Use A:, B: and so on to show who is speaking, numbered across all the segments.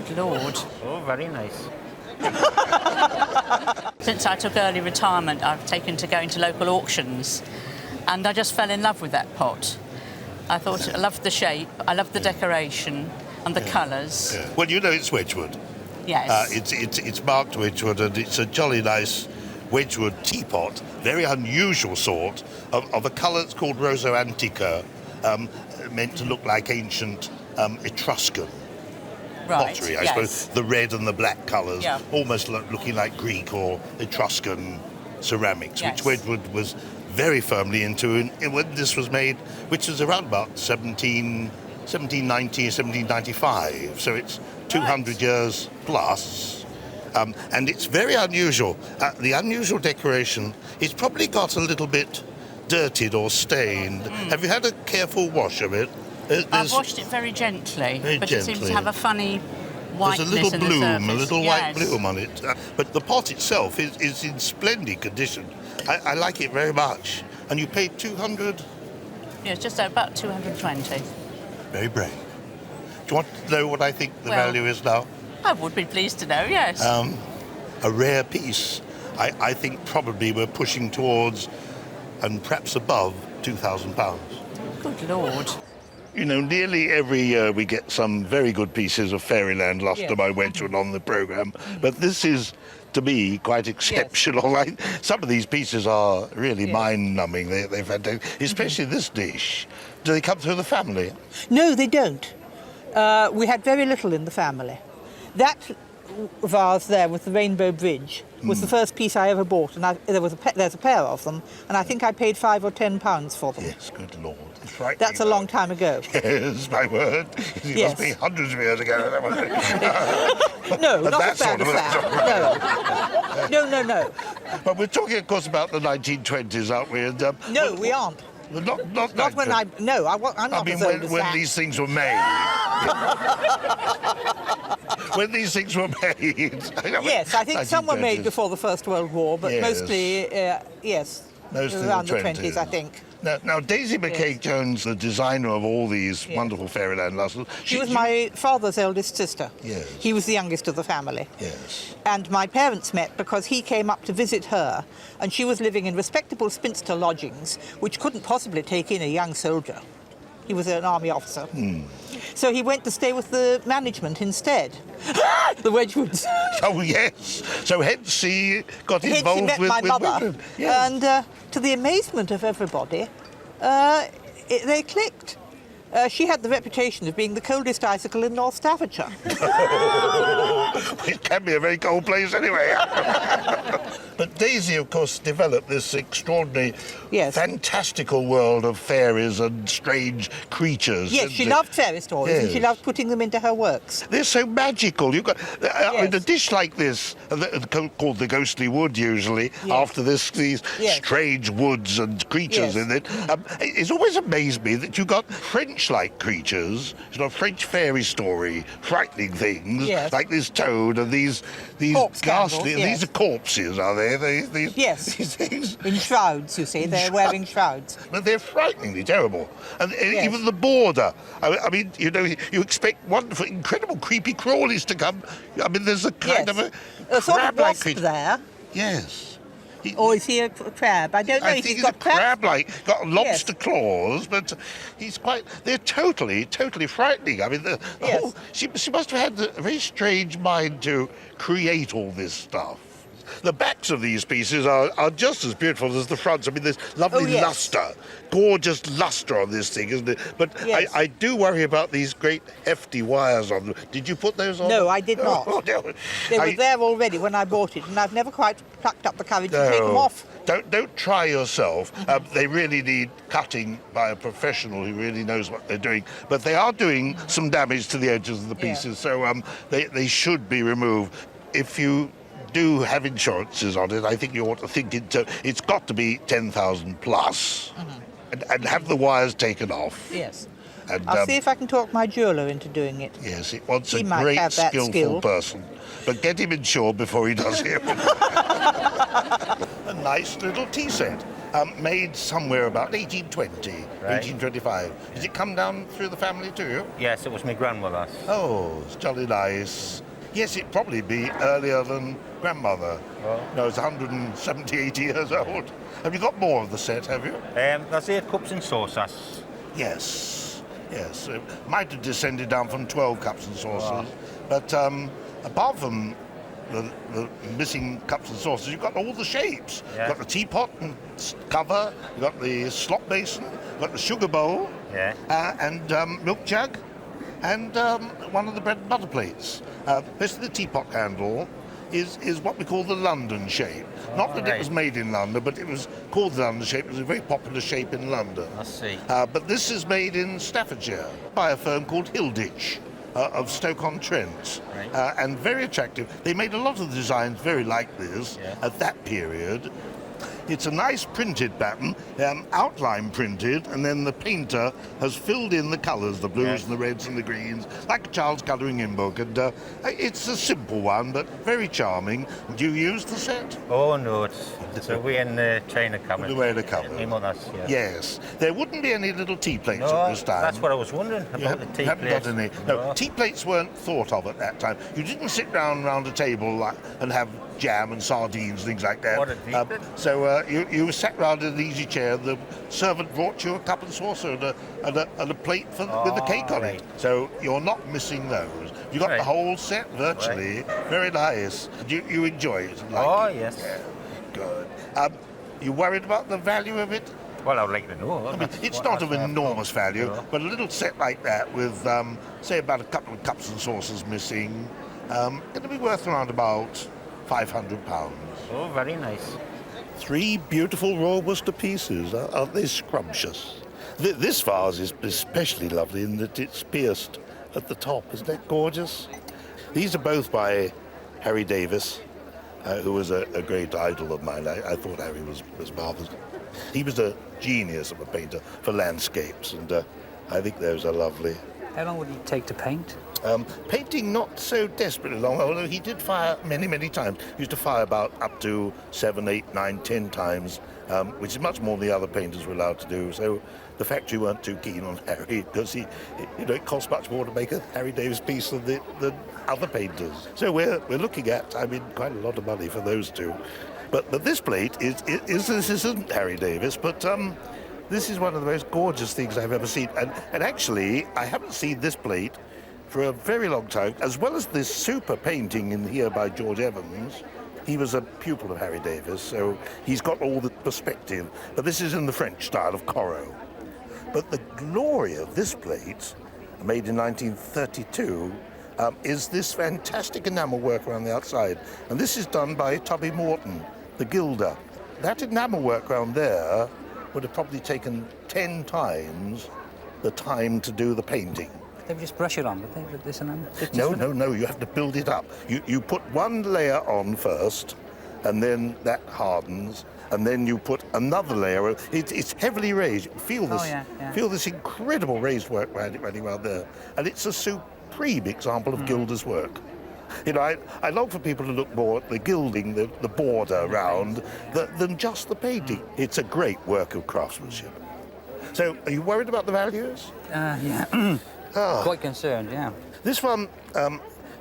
A: Good Lord.
B: Oh, very nice.
A: Since I took early retirement, I've taken to going to local auctions, and I just fell in love with that pot. I thought I loved the shape, I loved the decoration and the colours.
C: Yeah. Well, you know it's Wedgwood.
A: Yes.
C: It's marked Wedgwood, and it's a jolly nice Wedgwood teapot, very unusual sort of a colour that's called Rosso Antica, meant to look like ancient Etruscan pottery, I suppose. The red and the black colours, almost looking like Greek or Etruscan ceramics, which Wedgwood was very firmly into when this was made, which was around about 1790, 1795. So it's 200 years plus. And it's very unusual. The unusual decoration, it's probably got a little bit dirtied or stained. Have you had a careful wash of it?
A: I've washed it very gently, but it seems to have a funny whiteness.
C: There's a little bloom,
A: a
C: little white bloom on it. But the pot itself is in splendid condition. I like it very much. And you paid 200?
A: Yes, just about 220.
C: Very brave. Do you want to know what I think the value is now?
A: I would be pleased to know, yes.
C: A rare piece. I think probably we're pushing towards, and perhaps above, £2,000.
A: Good Lord.
C: You know, nearly every year we get some very good pieces of Fairyland, Lustre by Wedgwood on the programme, but this is, to me, quite exceptional. Some of these pieces are really mind-numbing. They've had, especially this dish. Do they come through the family?
D: No, they don't. We had very little in the family. That vase there with the rainbow bridge was the first piece I ever bought, and there's a pair of them, and I think I paid £5 or £10 for them.
C: Yes, good Lord. Right,
D: that's a long time ago.
C: Yes, my word. It must be hundreds of years ago.
D: No, not as bad as that. No.
C: But we're talking, of course, about the 1920s, aren't we? And,
D: no, we aren't.
C: Not
D: when I'm not as old as
C: when
D: that.
C: these things were made. When these things were made.
D: Yes, I think some were made before the First World War, but mostly,
C: mostly
D: around the
C: 20s,
D: I think.
C: Now Daisy McKay-Jones, the designer of all these wonderful Fairyland lustres...
D: She was my father's eldest sister.
C: Yes.
D: He was the youngest of the family.
C: Yes.
D: And my parents met because he came up to visit her, and she was living in respectable spinster lodgings, which couldn't possibly take in a young soldier. He was an army officer. So he went to stay with the management instead. The Wedgwoods.
C: Oh, yes. So hence he got involved
D: met my mother.
C: Women. Yes.
D: And to the amazement of everybody, they clicked. She had the reputation of being the coldest icicle in North Staffordshire.
C: It can be a very cold place anyway. But Daisy, of course, developed this extraordinary, fantastical world of fairies and strange creatures.
D: Yes, she loved fairy stories, and she loved putting them into her works.
C: They're so magical. You've got I mean, a dish like this, called the ghostly wood usually, after these strange woods and creatures in it. It's always amazed me that you've got French-like creatures, French fairy story, frightening things, like this toad and these ghastly... These are corpses, are they? These things.
D: In shrouds, you see. They're wearing shrouds.
C: But they're frighteningly terrible. And even the border. I mean, you know, you expect wonderful, incredible creepy crawlies to come. I mean, there's a kind of a crab-like creature.
D: There.
C: Yes.
D: Or is he a crab? I don't know.
C: I think he's a crab-like, got lobster claws, but they're totally frightening. I mean, she must have had a very strange mind to create all this stuff. The backs of these pieces are just as beautiful as the fronts. I mean, there's lovely lustre, gorgeous lustre on this thing, isn't it? But I do worry about these great hefty wires on them. Did you put those on?
D: No, I did not.
C: Oh, no.
D: They were there already when I bought it, and I've never quite plucked up the courage to take them off.
C: Don't try yourself. They really need cutting by a professional who really knows what they're doing. But they are doing some damage to the edges of the pieces, so they should be removed. If you do have insurances on it, I think you ought to think it's got to be 10,000 plus, and have the wires taken off.
D: Yes.
C: And,
D: I'll see if I can talk my jeweller into doing it.
C: Yes, it wants a great, skillful person. But get him insured before he does it. A nice little tea set. Made somewhere about 1820,
B: Right.
C: 1825. Did it come down through the family to you?
B: Yes, it was my grandmother.
C: Oh, it's jolly nice. Yes, it'd probably be earlier than grandmother.
B: Oh.
C: No, it's 170, 80 years old. Have you got more of the set, have you?
B: There's 8 cups and saucers.
C: Yes, yes. It might have descended down from 12 cups and saucers.
B: Wow.
C: But apart from the missing cups and saucers, you've got all the shapes.
B: Yeah.
C: You've got the teapot and cover, you've got the slop basin, you've got the sugar bowl,
B: Yeah.
C: and milk jug, and one of the bread and butter plates. Basically, the teapot handle is what we call the London shape. Not that it
B: right.
C: was made in London, but it was called the London shape. It was a very popular shape in London.
B: I see.
C: But this is made in Staffordshire by a firm called Hilditch of Stoke-on-Trent,
B: Right.
C: and very attractive. They made a lot of the designs very like this
B: Yeah.
C: at that period. It's a nice printed pattern, outline printed, and then the painter has filled in the colours, the blues
B: Yeah.
C: and the reds and the greens, like a child's colouring in book. And it's a simple one, but very charming. Do you use the set?
B: Oh no, it's away in the china cupboard.
C: Away in the cupboard.
B: My mother's, yeah.
C: Yes. There wouldn't be any little tea plates
B: No,
C: at this time.
B: that's what I was wondering
C: You
B: about the tea
C: haven't
B: plates.
C: got any. No, tea plates weren't thought of at that time. You didn't sit round a table and have jam and sardines, things like that.
B: What a treat.
C: So you sat round in an easy chair. The servant brought you a cup and saucer and a plate with the cake on it.
B: right.
C: So you're not missing those. You got the
B: Right.
C: whole set virtually. Very nice. You enjoy it? Like
B: Oh,
C: it?
B: yes.
C: Yeah, good. You worried about the value of it?
B: Well, I would like to know.
C: I mean, it's not of enormous value, but a little set like that with, say, about a couple of cups and saucers missing, going to be worth around about £500.
B: Oh, very nice.
C: 3 beautiful raw Worcester pieces. Aren't they scrumptious? This vase is especially lovely in that it's pierced at the top. Isn't that gorgeous? These are both by Harry Davis, who was a great idol of mine. I thought Harry was marvellous. He was a genius of a painter for landscapes, and I think those are lovely.
E: How long would it take to paint?
C: Painting not so desperately long, although he did fire many, many times. He used to fire about up to 7, 8, 9, 10 times, which is much more than the other painters were allowed to do. So the factory weren't too keen on Harry because it cost much more to make a Harry Davis piece than other painters. So we're looking at, quite a lot of money for those two. But this plate this isn't Harry Davis, but this is one of the most gorgeous things I've ever seen. And actually, I haven't seen this plate for a very long time, as well as this super painting in here by George Evans. He was a pupil of Harry Davis, so he's got all the perspective. But this is in the French style of Corot. But the glory of this plate, made in 1932, is this fantastic enamel work around the outside. And this is done by Tubby Morton, the gilder. That enamel work around there would have probably taken 10 times the time to do the painting.
E: They would just brush it on, would they, with this and that?
C: No, you have to build it up. You put one layer on first, and then that hardens, and then you put another layer. It's heavily raised. Feel this, feel this incredible raised work running around there. And it's a supreme example of gilder's work. I long for people to look more at the gilding, the border around, than just the painting. It's a great work of craftsmanship. So, are you worried about the values?
E: Yeah. Quite concerned, yeah.
C: This one,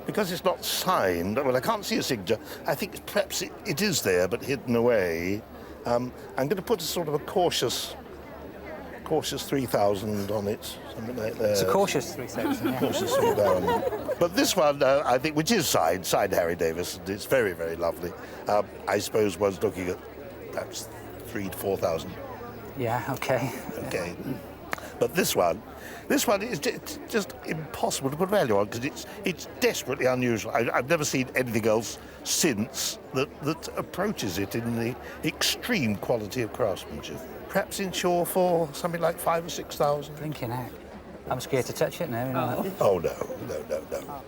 C: because it's not signed, well, I can't see a signature. I think perhaps it is there, but hidden away. I'm going to put a sort of a cautious 3,000 on it, something like that.
E: It's a cautious 3,000, yeah.
C: Cautious 3,000. But this one, I think, which is signed Harry Davis, and it's very, very lovely. I suppose one's looking at perhaps 3,000 to 4,000.
E: Yeah, okay.
C: Okay. But this one is just impossible to put value on because it's desperately unusual. I've never seen anything else since that approaches it in the extreme quality of craftsmanship. Perhaps insure for something like 5,000 or 6,000.
E: Thinking heck. I'm scared to touch it now, you know.
C: Oh no.